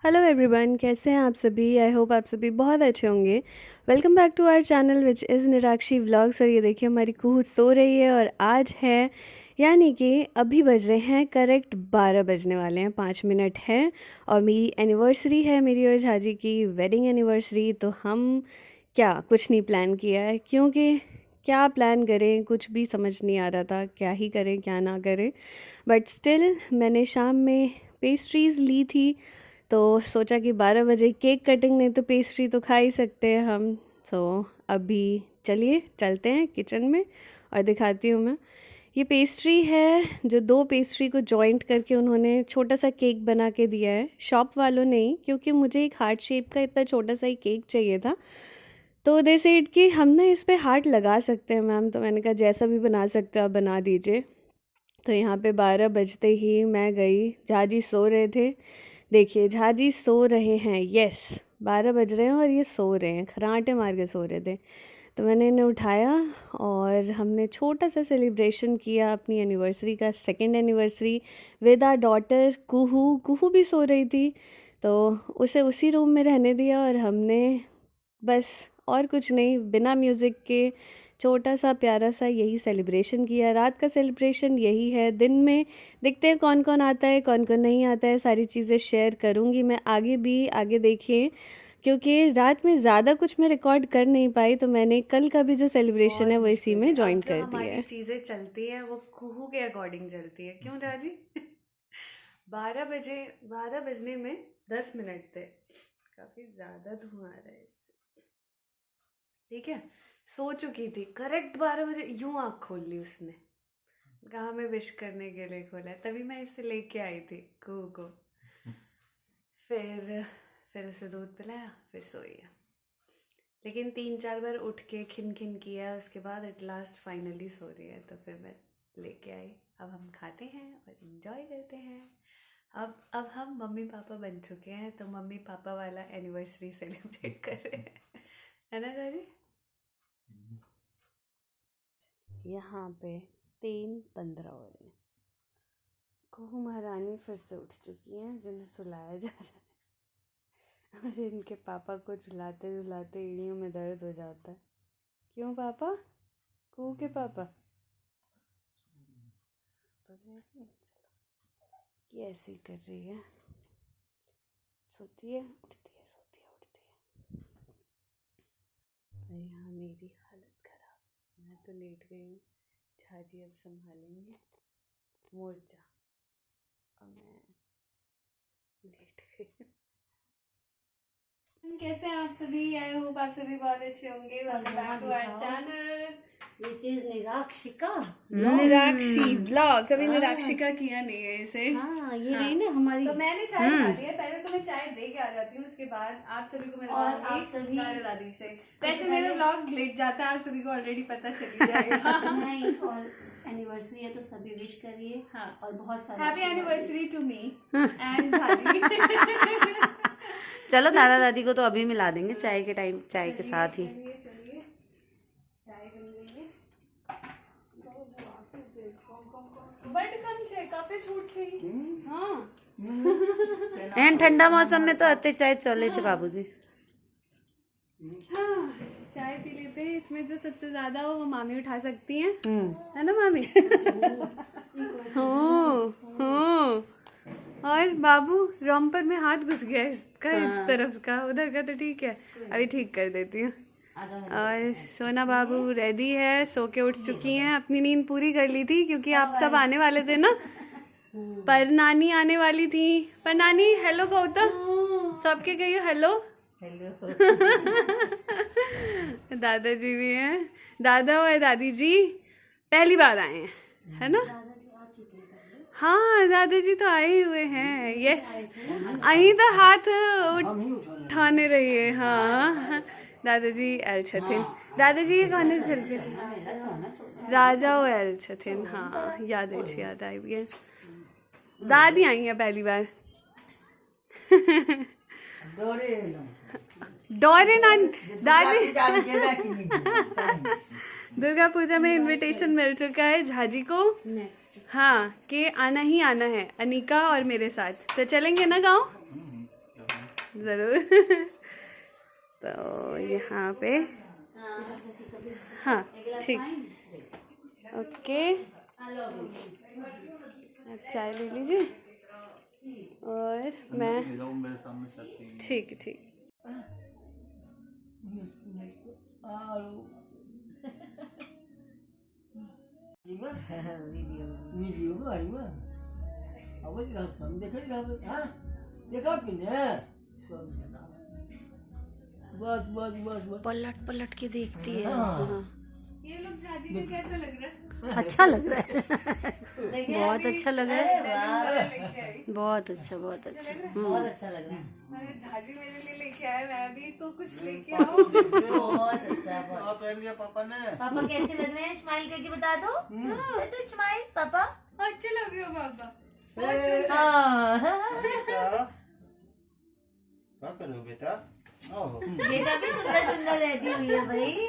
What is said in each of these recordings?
Hello everyone, कैसे हैं आप सभी। आई होप आप सभी बहुत अच्छे होंगे। Welcome back to our channel which is Nirakshi vlogs. और ये देखिए हमारी कुहू सो रही है और आज है यानी कि अभी बज रहे हैं करेक्ट 12 बजने वाले हैं, 5 मिनट है और मेरी एनिवर्सरी है, मेरी और झाजी की वेडिंग एनिवर्सरी। तो हम क्या कुछ नहीं प्लान किया है, क्योंकि क्या प्लान करें, कुछ भी समझ नहीं आ रहा था क्या ही करें क्या ना करें। बट स्टिल मैंने शाम में पेस्ट्रीज़ ली थी, तो सोचा कि 12 बजे केक कटिंग, नहीं तो पेस्ट्री तो खा ही सकते हैं हम। तो अभी चलिए चलते हैं किचन में और दिखाती हूँ मैं। ये पेस्ट्री है जो 2 पेस्ट्री को जॉइंट करके उन्होंने छोटा सा केक बना के दिया है, शॉप वालों ने ही, क्योंकि मुझे एक हार्ट शेप का इतना छोटा सा ही केक चाहिए था। तो दे सेड कि हम ना इस पे हार्ट लगा सकते हैं मैम। तो मैंने कहा जैसा भी बना सकते हो आप बना दीजिए। तो यहाँ पे 12 बजते ही मैं गई, झाजी सो रहे थे। देखिए झाजी सो रहे हैं, यस 12 बज रहे हैं और ये सो रहे हैं, खर्राटे मार के सो रहे थे। तो मैंने इन्हें उठाया और हमने छोटा सा सेलिब्रेशन किया अपनी एनिवर्सरी का, second anniversary with our daughter Kuhu. Kuhu भी सो रही थी, तो उसे उसी रूम में रहने दिया और हमने बस और कुछ नहीं, बिना म्यूज़िक के छोटा सा प्यारा सा यही सेलिब्रेशन किया। रात का सेलिब्रेशन यही है। दिन में देखते हैं कौन कौन आता है कौन कौन नहीं आता है, सारी चीज़ें शेयर करूँगी मैं आगे भी, आगे देखिए। क्योंकि रात में ज़्यादा कुछ मैं रिकॉर्ड कर नहीं पाई, तो मैंने कल का भी जो सेलिब्रेशन है वो इसी में ज्वाइन कर दिया है। चीज़ें चलती हैं वो कुहू के अकॉर्डिंग चलती है, क्यों राजी? 12 बजे, 12 बजने में 10 मिनट थे। काफ़ी ज़्यादा धुआं आ रहा है इससे, ठीक है। सो चुकी थी करेक्ट 12 बजे, यूं आँख खोल ली उसने, कहा मैं विश करने के लिए खोला है, तभी मैं इसे लेके आई थी कुहू को। फिर उसे दूध पिलाया, फिर सोई है। लेकिन 3-4 बार उठ के खिन खिन किया, उसके बाद एट लास्ट फाइनली सो रही है। तो फिर मैं लेके आई। अब हम खाते हैं और इन्जॉय करते हैं। अब हम मम्मी पापा बन चुके हैं, तो मम्मी पापा वाला एनिवर्सरी सेलिब्रेट कर रहे हैं, है ना दादी? यहाँ पे 3:15 हो रहे हैं। कुहू महारानी फिर से उठ चुकी हैं, जिन्हें सुलाया जा रहा है और इनके पापा को झुलाते झुलाते एड़ियों में दर्द हो जाता है। क्यों पापा? कुहू के पापा चलो, ये ऐसे ही कर रही है, सोती है उठती है, सोती है उठती है। और यहाँ मेरी हालत खराब, मैं तो लेट गई हूँ, झाजी अब संभालेंगे मोर्चा और मैं लेट गई हूँ। कैसे हैं आप सभी? आई होप आप सभी बहुत अच्छे होंगे। Welcome back to our channel which is Nirakshika Nirakshi vlog. कभी निराक्षिका किया नहीं है इसे। हाँ, ये रही ना हमारी। तो मैंने चाय खा लिया, पहले तो मैं चाय दे के आ जाती हूँ, उसके बाद आप सभी को मैं और आप सभी दादा दादी से। वैसे मेरा व्लॉग लेट जाता है, आप सभी को ऑलरेडी पता चली जाएगा। नहीं, और एनिवर्सरी है तो सभी विश करिए। हाँ, और बहुत सारे happy anniversary to me and भाजी। चलो दादा दादी को तो अभी मिला देंगे चाय के टाइम, चाय के साथ ही। चलिए चाय बन गई है। बट कम छे काफी छूट छे। हाँ एन ठंडा मौसम में तो अते चाय चले छे बाबूजी। हाँ, चाय पी लेते हैं। इसमें जो सबसे ज्यादा हो वो मामी उठा सकती हैं, है ना मामी? हो और बाबू रोम्पर में हाथ घुस गया इसका। हाँ। इस तरफ का, उधर का तो ठीक है, अभी ठीक कर देती हूँ। और सोना बाबू रेडी है, सो के उठ चुकी हैं, अपनी नींद पूरी कर ली थी, क्योंकि आप सब आने वाले थे ना। पर नानी आने वाली थी। पर नानी हेलो कहो तो, सबके कहियो हेलो। दादाजी भी हैं, दादा और दादी जी पहली बार आए हैं, है ना? हाँ दादाजी तो आए हुए हैं, यस। अही तो हाथ उठाने रहिए। हाँ दादाजी आयल छथिन। दादाजी के कहने छलखिन राजा ओ आयल छथिन। हाँ याद आई गेल। दादी आई हैं पहली बार। डोरे ना दादी। दुर्गा पूजा में इनविटेशन मिल चुका है झाजी को। हाँ, कि आना ही आना है अनिका और मेरे साथ। तो चलेंगे ना गाँव? ज़रूर। तो यहाँ पे हाँ ठीक, ओके आप चाय ले लीजिए और मैं मेरे सामने ठीक है ठीक। पलट पलट के देखती है। हाँ। ये लोग झाजी को कैसा लग रहा है? अच्छा लग रहा है। बहुत अच्छा लग रहा है, बहुत अच्छा बहुत अच्छा। बहुत अच्छा लग रहा है। अरे झाजी मेरे लिए लेके आए, मैं भी तो कुछ लेके आऊं। बहुत अच्छा, बहुत पहन लिया पापा ने। पापा कैसे लग रहे हैं? स्माइल करके बता दो। तो स्माइल पापा। अच्छे लग रहे हो पापा। हाँ। बेटा क्या करो बेटा? ओहो बेटा भी सुंदर सुंदर रेडी हुई है भाई।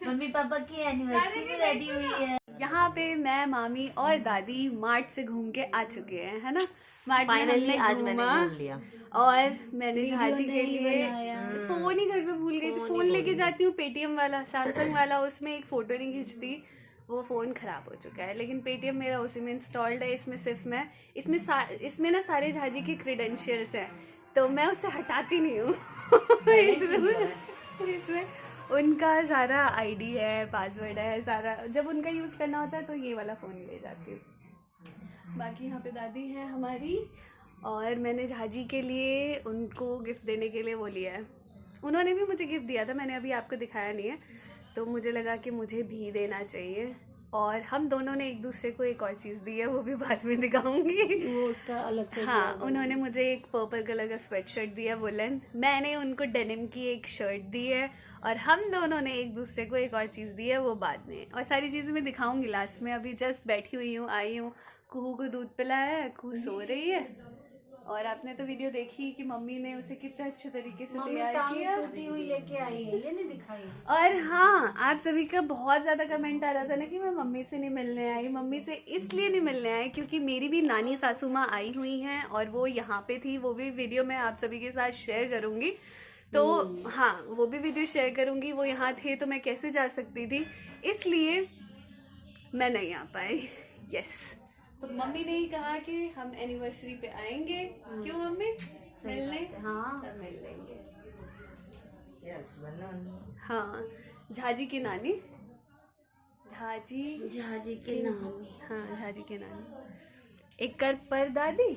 मम्मी पापा की एनिवर्सरी में रेडी हुई है। यहाँ पे मैं, मामी और दादी मार्ट से घूम के आ चुके हैं, है ना। मार्ट में फाइनली हमने आज मैंने घूमा घूम लिया। और मैंने वीडियो झाजी के नहीं लिए बनाया। फोन ही घर पे भूल गई थी। फोन फोन ही लेके भूल जाती हूँ पेटीएम वाला, सैमसंग वाला, उसमें एक फ़ोटो नहीं खींचती, वो फ़ोन ख़राब हो चुका है। लेकिन पेटीएम मेरा उसी में इंस्टॉल्ड है। इसमें सिर्फ मैं इसमें ना सारे झाजी के क्रेडेंशियल्स हैं, तो मैं उसे हटाती नहीं हूँ। इसमें उनका सारा आईडी है, पासवर्ड है, सारा जब उनका यूज़ करना होता है तो ये वाला फ़ोन ले जाती हूँ। बाकी यहाँ पे दादी हैं हमारी, और मैंने झाजी के लिए उनको गिफ्ट देने के लिए वो लिया है। उन्होंने भी मुझे गिफ्ट दिया था, मैंने अभी आपको दिखाया नहीं है, तो मुझे लगा कि मुझे भी देना चाहिए। और हम दोनों ने एक दूसरे को एक और चीज़ दी है, वो भी बाद में दिखाऊंगी। वो उसका अलग से हाँ, उन्होंने मुझे एक पर्पल कलर का स्वेट शर्ट दिया वुलन, मैंने उनको डेनिम की एक शर्ट दी है, और हम दोनों ने एक दूसरे को एक और चीज़ दी है, वो बाद में। और सारी चीज़ें मैं दिखाऊंगी लास्ट में। अभी जस्ट बैठी हुई हूँ, आई हूँ, कुहू को दूध पिलाया है, कुहू सो रही है। और आपने तो वीडियो देखी कि मम्मी ने उसे कितने अच्छे तरीके से तैयार किया, टूटी हुई लेके आई है, ये नहीं दिखाई। और हाँ, आप सभी का बहुत ज़्यादा कमेंट आ रहा था ना कि मैं मम्मी से नहीं मिलने आई। मम्मी से इसलिए नहीं मिलने आई क्योंकि मेरी भी नानी सासू माँ आई हुई हैं और वो यहाँ पे थी। वो भी वीडियो मैं आप सभी के साथ शेयर करूँगी। तो हाँ, वो भी वीडियो शेयर करूँगी। वो यहाँ थे तो मैं कैसे जा सकती थी, इसलिए मैं नहीं आ पाई। यस, तो मम्मी ने ही कहा कि हम एनिवर्सरी पे आएंगे। क्यों मम्मी? मिलने। हाँ, तब मिल लेंगे। हाँ, झाजी की नानी, झाजी झाजी के नानी, हाँ झाजी की नानी। एक कर पर दादी,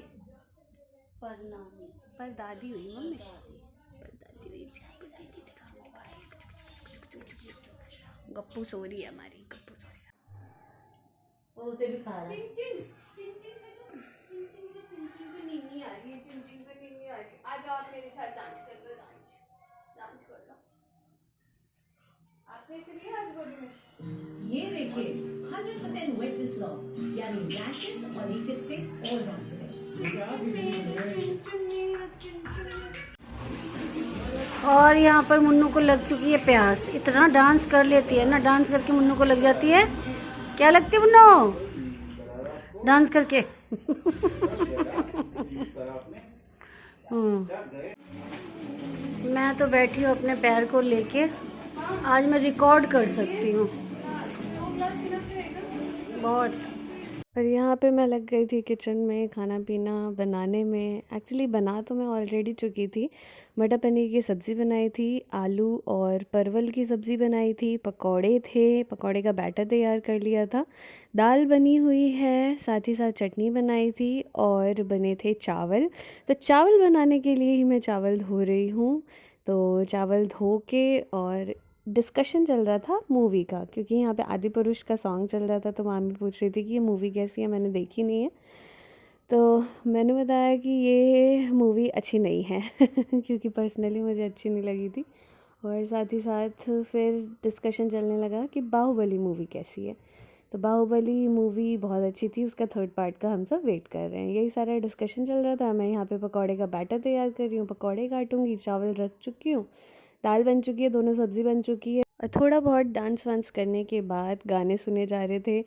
पर नानी, पर दादी हुई मम्मी, पर दादी हुई। गप्पू सो रही है हमारी, गप्पू सो रही है। वो उसे भी खा रहा है। नीनी आ रही है, नीनी आ रही है। आज आप मेरे साथ डांस कर लो, डांस कर लो। आपने इसे लिया आज गोदी में? ये देखिए 100% वेटनेस लॉ, यानी रैशेस और लिक्विड से ऑल और यहाँ पर मुन्नू को लग चुकी है प्यास। इतना डांस कर लेती है ना, डांस करके मुन्नू को लग जाती है। क्या लगती है मुन्नू डांस करके? मैं तो बैठी हूँ अपने पैर को लेके। आज मैं रिकॉर्ड कर सकती हूँ बहुत। और यहाँ पे मैं लग गई थी किचन में खाना पीना बनाने में। एक्चुअली बना तो मैं ऑलरेडी चुकी थी। मटर पनीर की सब्ज़ी बनाई थी, आलू और परवल की सब्ज़ी बनाई थी, पकौड़े थे, पकौड़े का बैटर तैयार कर लिया था, दाल बनी हुई है, साथ ही साथ चटनी बनाई थी और बने थे चावल। तो चावल बनाने के लिए ही मैं चावल धो रही हूँ। तो चावल धो के और डिस्कशन चल रहा था मूवी का, क्योंकि यहाँ पे आदि पुरुष का सॉन्ग चल रहा था। तो मामी पूछ रही थी कि ये मूवी कैसी है, मैंने देखी नहीं है। तो मैंने बताया कि ये मूवी अच्छी नहीं है क्योंकि पर्सनली मुझे अच्छी नहीं लगी थी। और साथ ही साथ फिर डिस्कशन चलने लगा कि बाहुबली मूवी कैसी है। तो बाहुबली मूवी बहुत अच्छी थी, उसका 3rd पार्ट का हम सब वेट कर रहे हैं। यही सारा डिस्कशन चल रहा था। मैं यहाँ पे पकौड़े का बैटर तैयार कर रही हूँ, पकौड़े काटूँगी, चावल रख चुकी हूँ, दाल बन चुकी है, दोनों सब्ज़ी बन चुकी है। और थोड़ा बहुत डांस वांस करने के बाद गाने सुने जा रहे थे।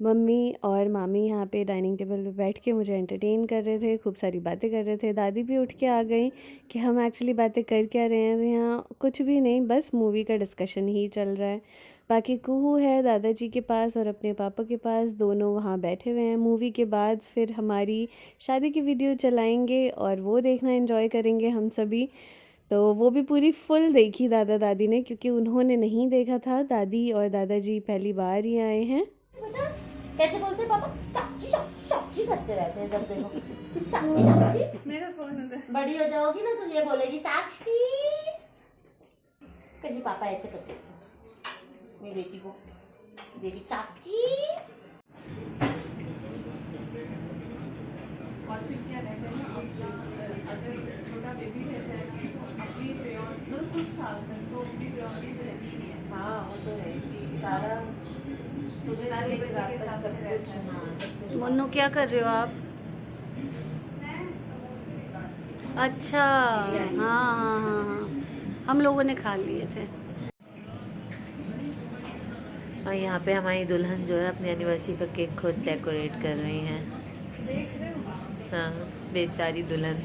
मम्मी और मामी यहाँ पे डाइनिंग टेबल पे बैठ के मुझे एंटरटेन कर रहे थे, खूब सारी बातें कर रहे थे। दादी भी उठ के आ गई कि हम एक्चुअली बातें कर क्या रहे हैं, तो यहाँ कुछ भी नहीं, बस मूवी का डिस्कशन ही चल रहा है। बाकी कुहू है दादाजी के पास और अपने पापा के पास, दोनों वहाँ बैठे हुए हैं। मूवी के बाद फिर हमारी शादी की वीडियो चलाएंगे और वो देखना एंजॉय करेंगे हम सभी। तो वो भी पूरी फुल देखी दादा दादी ने, क्योंकि उन्होंने नहीं देखा था। दादी और दादाजी पहली बार ही आए हैं। कैसे बोलते हैं पापा? चाची चाची चाची करते रहते हैं जब देखो। चाची चाची मेरा फोन होता है। बड़ी हो जाओगी ना तो ये बोलेगी साक्षी। कैसे पापा ऐसे करते हैं मेरी बेटी को, देवी चाची। और फिर क्या रहता है ना, अगर छोटा बेबी रहता है तो अपनी मतलब कुछ साल तक तो अपनी प्रायोरिटीज रहती नहीं है। हाँ वो तो है, सारा सुबह से लेकर रात तक सब कुछ। हाँ मुन्नू क्या कर रहे हो आप? अच्छा हाँ हाँ हाँ हाँ, हम लोगों ने खा लिए थे। और यहाँ पे हमारी दुल्हन जो है अपनी एनिवर्सरी का केक खुद डेकोरेट कर रही हैं। हाँ, बेचारी दुल्हन।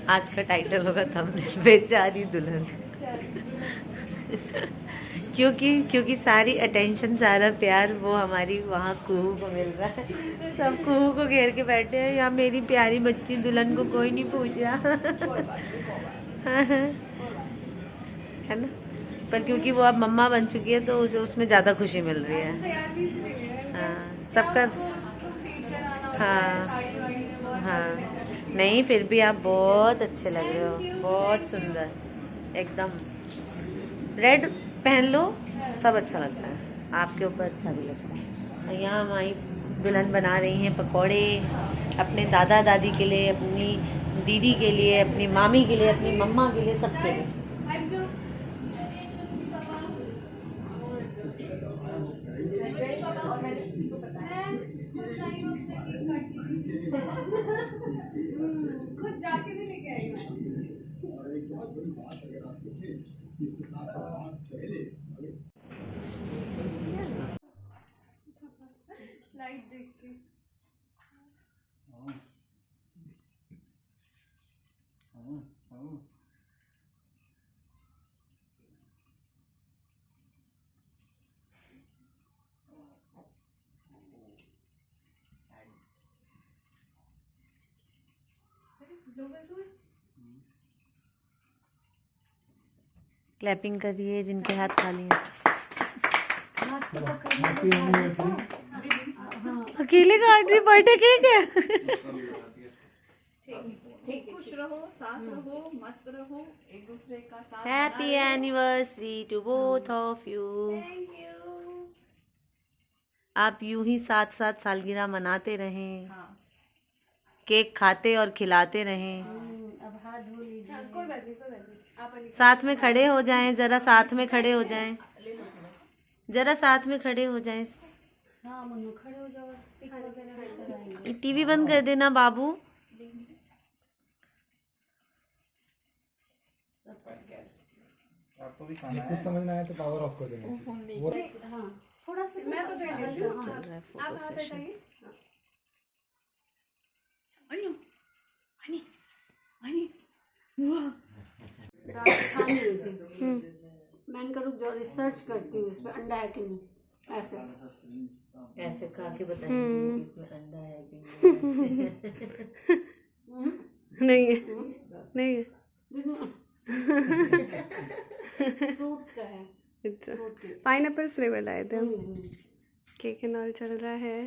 आज का टाइटल होगा थंबनेल, बेचारी दुल्हन। क्योंकि सारी अटेंशन, सारा प्यार वो हमारी वहाँ कुहू को मिल रहा है। सब कुहू को घेर के बैठे हैं, यहाँ मेरी प्यारी बच्ची दुल्हन को कोई नहीं पूछा। है ना, पर क्योंकि वो अब मम्मा बन चुकी है तो उसे उसमें ज़्यादा खुशी मिल रही है। हाँ सबका। हाँ हाँ, नहीं फिर भी आप बहुत अच्छे लग रहे हो, बहुत सुंदर एकदम। रेड पहन लो सब अच्छा लगता है, आपके ऊपर अच्छा भी लगता है। और यहाँ हमारी दुल्हन बना रही हैं पकौड़े अपने दादा दादी के लिए, अपनी दीदी के लिए, अपनी मामी के लिए, अपनी मम्मा के लिए, सबके लिए। खुद जाके भी लेके आई लाइट देख के। क्लैपिंग करिए जिनके हाथ खाली हैं। अकेले काट रही, बर्थडे केक है। ठीक, खुश रहो, साथ रहो, मस्त रहो, एक दूसरे का साथ। Happy anniversary to both of you. आप यूं ही साथ साथ सालगिरह मनाते रहें। हाँ। केक खाते और खिलाते रहें। अब हाथ धो लीजिए। कोई बात नहीं, कोई बात नहीं। आप साथ में खड़े हो जाएं, जरा साथ में खड़े हो जाएं, जरा साथ में खड़े हो जाएं। हाँ मुन्नू खड़े हो जाओ, पिक वगैरह लेकर आएंगे। टीवी बंद कर देना बाबू। आपको भी खाना कुछ है? समझ ना आए तो पावर ऑफ कर देना। वो हाँ थोड़ा सा मैं पकड़ लेती हूँ। चल रहा है फोटो आप हाथ सेशन। हटाइए। अन्नू, अन्नी, अन्नी, वाह। मैंने कहा रुक जाओ, रिसर्च करती हूँ इसमें अंडा है कि नहीं। ऐसे ऐसे खा के बताएंगे कि इसमें अंडा है कि नहीं है, नहीं है। फ्रूट्स का है। अच्छा, पाइनएप्पल फ्लेवर लाए थे हम। केक एंड ऑल चल रहा है।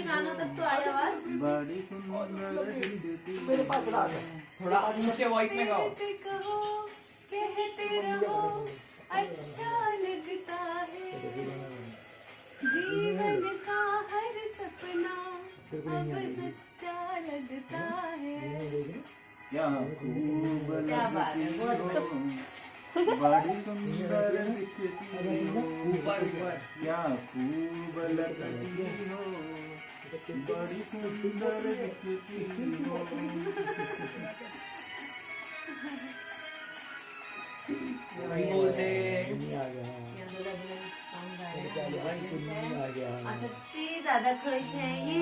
गानों तक तो आया आवाज। बड़ी सुंदर दिखती मेरे पास राग है, थोड़ा ऊंचे वॉइस में गाओ। कहो कहते रहो अच्छा लगता है, जीवन का हर सपना अब सच्चा लगता है। क्या खूब लगती हो, बड़ी सुंदर दिखती हो, क्या खूब लगती हो, बड़ी सुंदर दिखती हो। नहीं आ गया। सबसे ज्यादा खुश है ये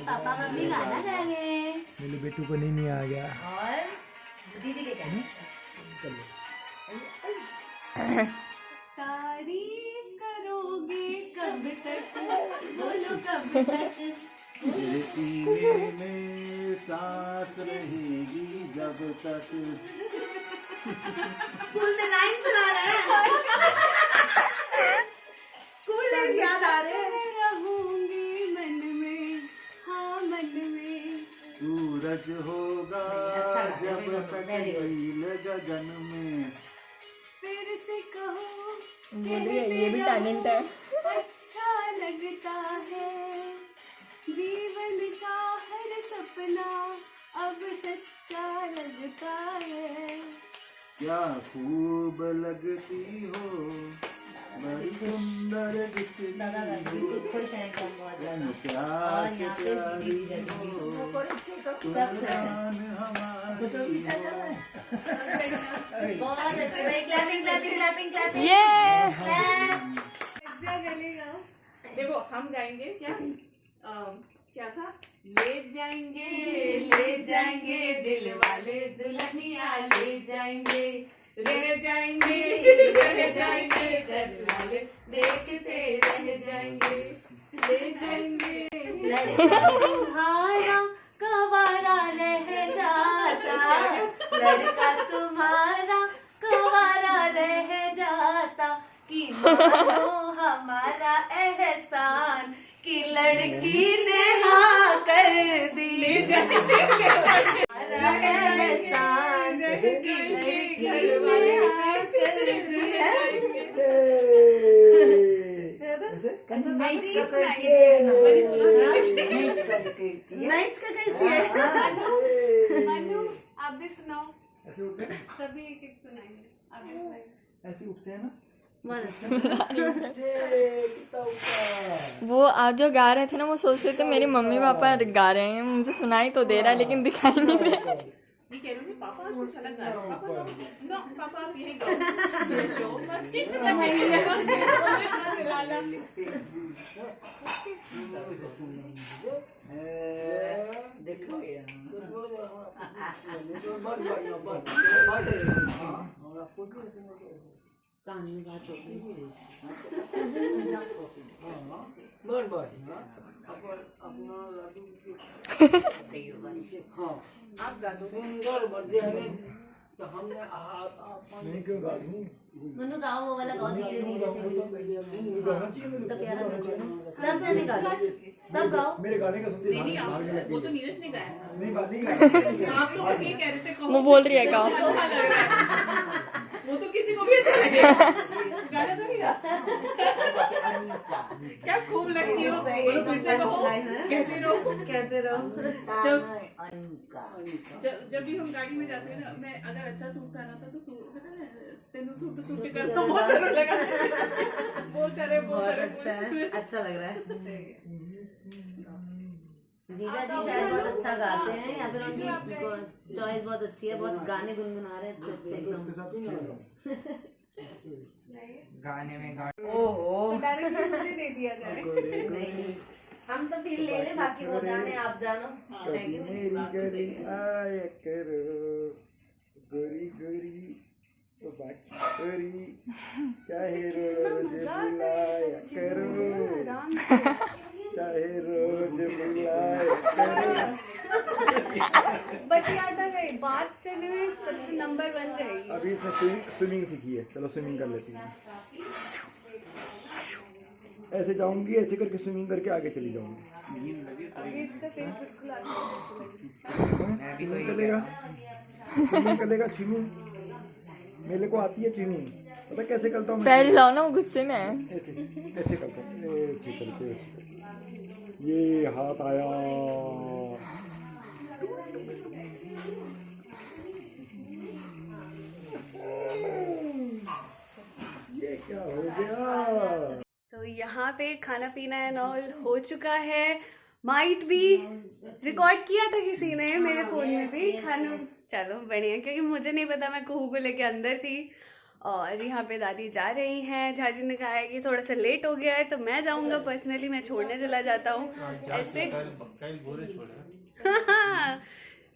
पापा मम्मी गाना गाएंगे मेरे बेटू को नहीं आ गया। और दीदी के क्या तारीफ करोगे कब तक, बोलो कब तक। तेरे सीने में सांस रहेगी जब तक। स्कूल में लाइन सुना रहे हैं स्कूल डेज याद आ रहे हैं। रहूंगी मन में, हाँ मन में। सूरज होगा अच्छा लगा, जब very good, तक very good. नील गगन में। फिर से कहो बोलिए, ये भी टैलेंट है। अच्छा लगता है जीवन का हर सपना अब सच्चा लगता है। क्या खूब लगती हो, बड़ी सुंदर दिखती हो, खुश हैं एकदम बहुत तुम ज्यादा। प्यार और से यहाँ पे प्यारी दीदी हो, तुम सब खुश हैं। जान हमारी हो। बहुत अच्छे भाई, क्लैपिंग क्लैपिंग क्लैपिंग क्लैपिंग। ये गलेगा देखो हम गाएंगे क्या क्या था, ले जाएंगे दिल वाले दुल्हनिया ले जाएंगे, रह जाएंगे घर वाले देखते रह जाएंगे, ले जाएंगे। लड़का तुम्हारा कवारा रह जाता, लड़का तुम्हारा कवारा रह जाता, कि मानो हमारा एहसान कि लड़की ने हाँ कर दी। हमारा एहसान कि लड़की ने हाँ कर दी। नाइट्स का करती है। मनु आप भी सुनाओ, सभी एक एक सुनाएंगे, आप भी सुनाएंगे। ऐसे उठते हैं ना। बहुत अच्छा। वो आज जो गा रहे थे ना, वो सोच रहे थे मेरे मम्मी पापा गा रहे हैं, मुझे सुनाई तो दे रहा है लेकिन दिखाई नहीं दे रहा। ये कह रही हूँ पापा आज कुछ अलग गा रहे हैं। पापा नो पापा आप यही गाओ। ये शो मत देखो आप गा दो। नहीं क्यों गा दूं? मनु गाओ वो वाला गाओ धीरे धीरे से। तो प्यारा सब जने गा लो, सब गाओ। मेरे गाने का सुनते नहीं वो तो नीरज ने गाया। नहीं बात नहीं गा आप तो बस ये कह रहे थे वो बोल रही है गाओ। अच्छा लग रहा है। वो तो किसी को भी अच्छा लगेगा। गाना तो नहीं गा। क्या खूब लगती हो, बोलो फिर से कहो, कहते रहो कहते रहो। जब भी हम गाड़ी में जाते हैं ना, मैं अगर अच्छा सूट पहना था तो पता है तेनू सूट करता बहुत अच्छा लगा। बोलते रहे अच्छा लग रहा है। जीजा जी शायद बहुत अच्छा गाते हैं, या फिर उनकी चॉइस बहुत अच्छी है, बहुत गाने गुनगुना रहे हैं अच्छे एकदम। गाने में ओहो डायरेक्टली मुझे दे दिया जाए। नहीं, हम तो फिर ले रहे, बाकी वो जाने आप जानो। मेरी आया करो गोरी गोरी तो बाकी गोरी चाहे रोज बुलाया करो, चाहे रोज बुलाया करो। बतियाता रहे, बात करने में सबसे नंबर 1 रहेगी। अभी इसने स्विमिंग सीखी है, चलो स्विमिंग कर लेती हूँ। ऐसे जाऊंगी, ऐसे करके स्विमिंग करके आगे चली जाऊंगी। अभी इसका फेस बिल्कुल आगे स्विमिंग करेगा, स्विमिंग करेगा, स्विमिंग मेरे को आती है स्विमिंग। पता कैसे करता हूँ? पैर हिलाओ ना, वो गुस्से में है। ऐसे ऐसे करता हूँ, ऐसे करके ऐसे करके। ये हाथ आया, ये क्या हो गया? तो यहाँ पे खाना पीना एंड ऑल हो चुका है। माइट भी रिकॉर्ड किया था किसी ने मेरे फ़ोन में भी खाना। चलो बढ़िया, क्योंकि मुझे नहीं पता, मैं कुहू को लेके अंदर थी और यहाँ पे दादी जा रही हैं। झाजी ने कहा है कि थोड़ा सा लेट हो गया है तो मैं जाऊँगा, पर्सनली मैं छोड़ने चला जाता हूँ ऐसे।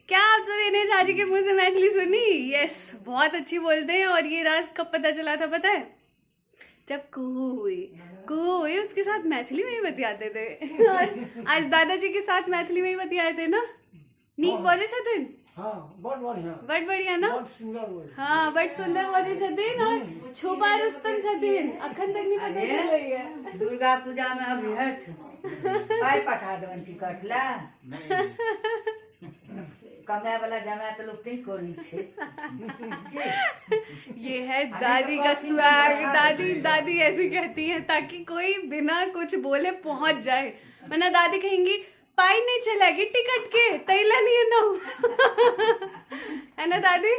क्या आप सभी ने झाजी के मुंह से मैथिली सुनी? यस, बहुत अच्छी बोलते हैं। और ये राज कब पता चला था पता है? जब कुहू हुई उसके साथ मैथिली में ही बतियाते थे। और आज दादाजी के साथ मैथिली में ही बतियाए थे ना। नीक बोले छथिन? हाँ, बहुत बढ़िया, बड़ बढ़िया ना। बहुत सुंदर बोले। हाँ, बड़ सुंदर बोले छथिन और छुपा रुस्तम छथिन। अखन तक नहीं पता चल रही है। दुर्गा पूजा में अभी है पाई पठा देवन टिकट ला कमाए वाला जमाए तो लोग नहीं करी छे। ये है दादी का स्वैग। दादी ऐसी कहती है ताकि कोई बिना कुछ बोले पहुंच जाए, वरना दादी कहेंगी पाई नहीं चलेगी टिकट के तैला नहीं है ना। है ना दादी?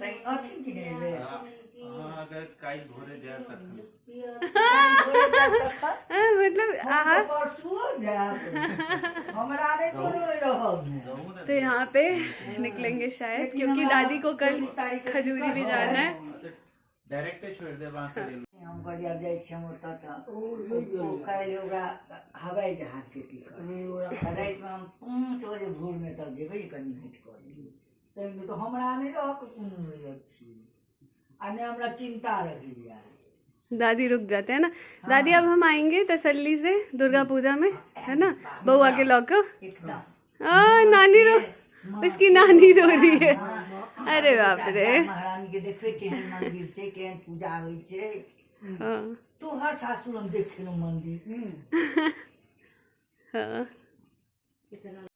अथी की नहीं ले अगर काई भोरे जाए तक मतलब तो यहाँ पे निकलेंगे शायद, क्योंकि दादी को कल खजूरी भी जाना है। डायरेक्ट छोड़ दे वहां के हम गलिया जाय छी हम ओता त काल्हि ओकरा हवाई जहाज के टिकट राति में हम 5 बजे भोर में तब जेबै कनी भेंट करी तैमे तो हमरा नहीं रह के कोनो अछि आ ने हमरा चिंता रही यार। दादी रुक जाते हैं ना। दादी अब हम आएंगे तसल्ली से दुर्गा पूजा में, है ना, बउआ के लौका। नानी रो, उसकी नानी रो रही है। अरे बाप रे, महारानी के देखबे केहन मंदिर छै, केहन पूजा होय छै। तू हर सासुर हम देखेलो मंदिर। हाँ।